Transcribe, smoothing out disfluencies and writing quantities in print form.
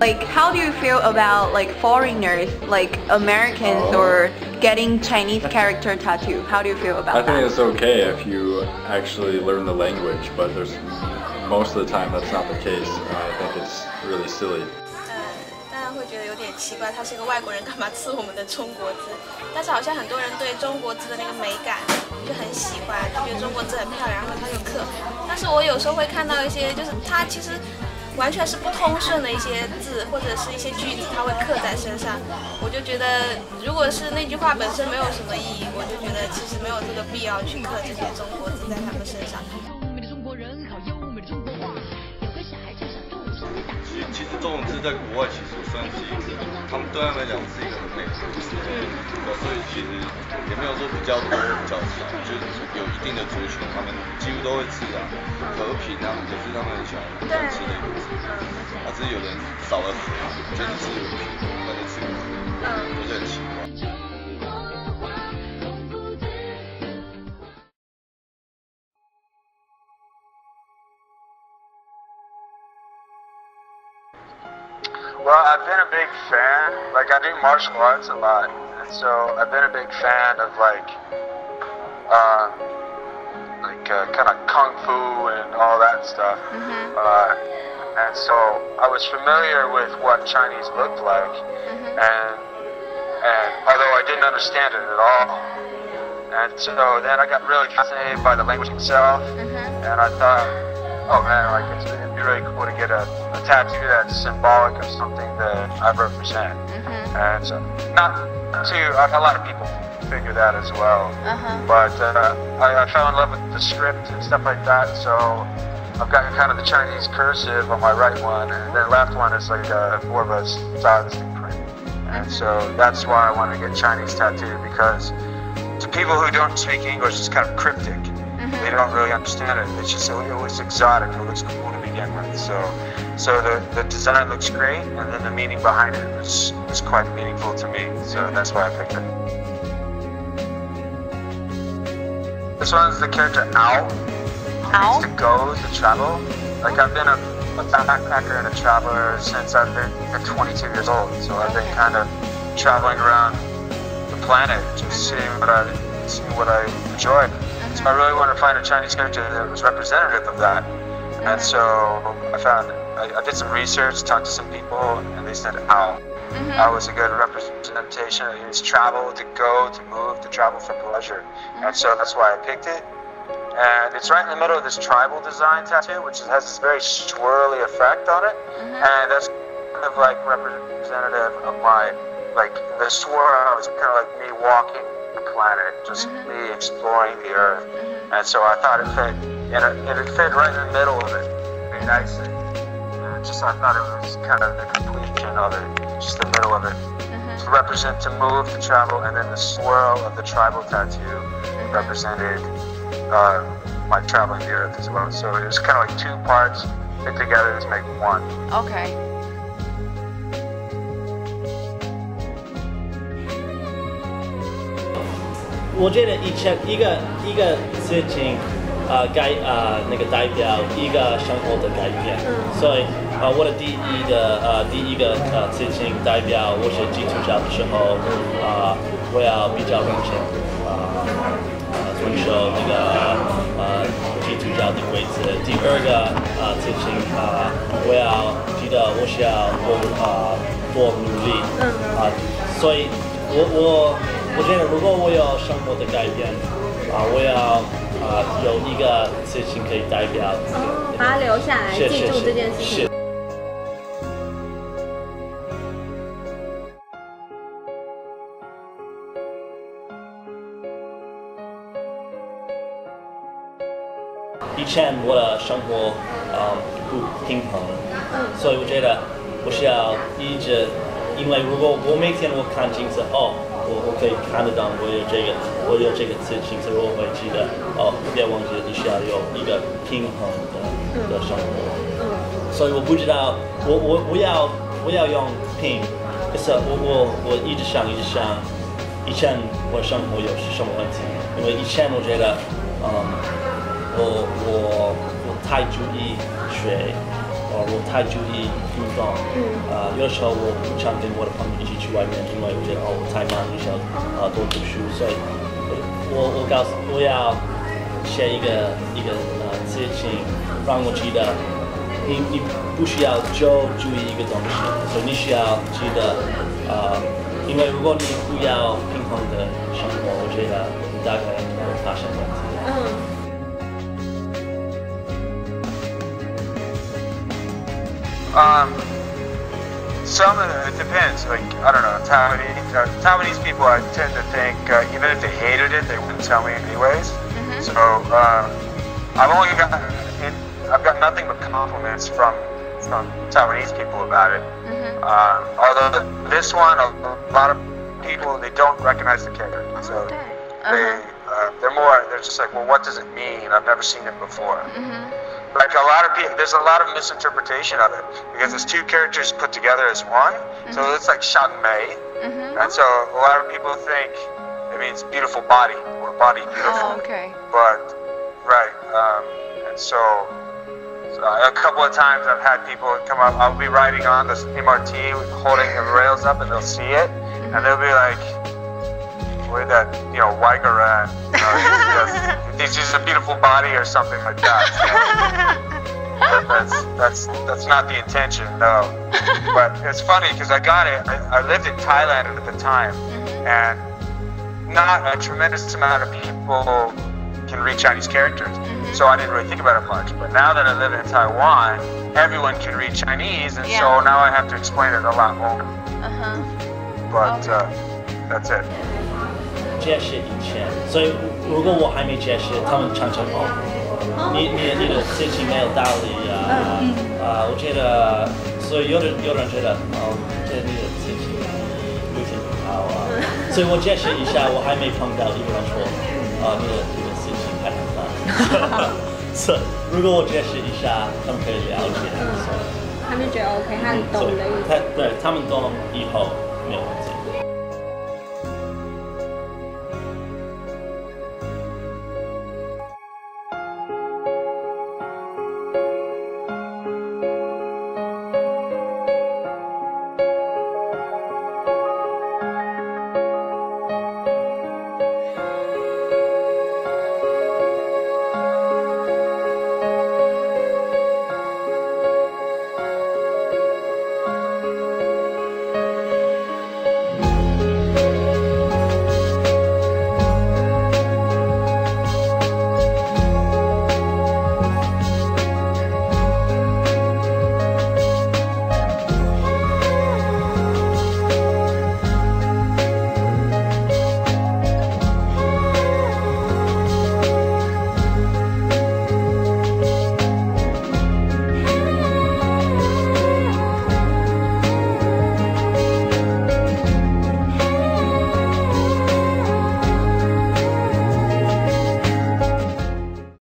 Like, how do you feel about like foreigners, like Americans, or getting Chinese character tattoo? How do you feel about that? I think it's okay if you actually learn the language, but most of the time that's not the case. I think it's really silly. 当然会觉得有点奇怪，他是个外国人，干嘛刺我们的中国字？但是好像很多人对中国字的那个美感就很喜欢，就觉得中国字很漂亮，然后他就刻。但是我有时候会看到一些，就是他其实完全是不通顺的一些字或者是一些句子，他会刻在身上。我就觉得，如果是那句话本身没有什么意义，我就觉得其实没有这个必要去刻这些中国字在他们身上。其实中文字在国外其实算是一个，他们对他们来讲是一个很美的字，所以其实也没有说比较多比较少，就是有一定的族群，他们几乎都会吃啊，和平啊，也是他们很喜欢吃的一个字。只是有人少了和，就是吃和平，或者吃和，就是很奇怪。Well, I've been a big fan. Like, I do martial arts a lot, and so I've been a big fan of kind of kung fu and all that stuff. And so I was familiar with what Chinese looked like, and although I didn't understand it at all, and so then I got really fascinated by the language itself, and I thought, oh man, like it'd be really cool to get a tattoo that's symbolic of something that I represent. And so, a lot of people figure that as well. But I fell in love with the script and stuff like that, so I've got kind of the Chinese cursive on my right one, and the left one is like more of a stylistic print. And so that's why I wanted to get Chinese tattooed, because to people who don't speak English, it's kind of cryptic. They don't really understand it. It's just, it was exotic. It looks cool to begin with. So the design looks great, and then the meaning behind it was quite meaningful to me. So that's why I picked it. This one's the character Owl. Means to go, to travel. Like, I've been a backpacker and a traveler since I've been 22 years old. So I've been kind of traveling around the planet, just seeing what I enjoy. So I really wanted to find a Chinese character that was representative of that. And so I did some research, talked to some people, and they said owl. Owl was a good representation. It means travel, to go, to move, to travel for pleasure. And so that's why I picked it. And it's right in the middle of this tribal design tattoo, which has this very swirly effect on it. And that's kind of like representative of my, like, the swirl is kind of like me walking the planet, just me exploring the earth. And so I thought it fit, and it fit right in the middle of it very nicely. And I thought it was kind of the completion of it, just the middle of it. To represent, to move, to travel, and then the swirl of the tribal tattoo represented my traveling the earth as well. So it was kind of like two parts fit together to make one. Okay. 我觉得一个事情，那个代表一个生活的改变，所以我的第一个事情代表我是基督教的时候，我要比较认真，遵守那个基督教的规则。第二个事情，我要记得我需要多努力，所以我觉得如果我有生活的改变，我要有一个事情可以代表，把它留下来，记住这件事情。以前我的生活不平衡，所以我觉得我需要一直，因为如果我每天我看镜子，我可以看得到我有这个事情，所以我会记得不要忘记你需要有一个平衡的生活。所以我不知道我要用拼，可是我一直想以前我生活有什么问题，因为以前我觉得我太注意学，我太注意运动，有时候我不想跟我的朋友一起去外面，因为我觉得我太忙，就想多读书，所以我要写一个事情，让我记得你不需要就注意一个东西，所以你需要记得因为如果你不要平衡的生活，我觉得你大概会发生问题。It depends. Like, I don't know, Taiwanese people, I tend to think, even if they hated it, they wouldn't tell me anyways. So, I've got nothing but compliments from Taiwanese people about it. Although this one, a lot of people, they don't recognize the character. So, they're just like, well, what does it mean? I've never seen it before. Like a lot of people, there's a lot of misinterpretation of it because it's two characters put together as one. So it's like Shang Mei, and so a lot of people think it means beautiful body or body beautiful. Oh, okay. But and so a couple of times I've had people come up. I'll be riding on this MRT, holding the rails up, and they'll see it, and they'll be like, with that, Waigara, this is a beautiful body or something like that. So that's not the intention, no. But it's funny because I got it. I lived in Thailand at the time, and not a tremendous amount of people can read Chinese characters. So I didn't really think about it much. But now that I live in Taiwan, everyone can read Chinese, and so now I have to explain it a lot more. But that's it. 解释以前，所以如果我还没解释，他们常常你的事情没有道理我觉得，所以有的人觉得这你的事情有点不好所以我解释一下，我还没碰到一个人说你的事情还很烂，所以如果我解释一下，他们可以了解，他们觉得 OK， 他很懂的意思，对他们懂以后没有。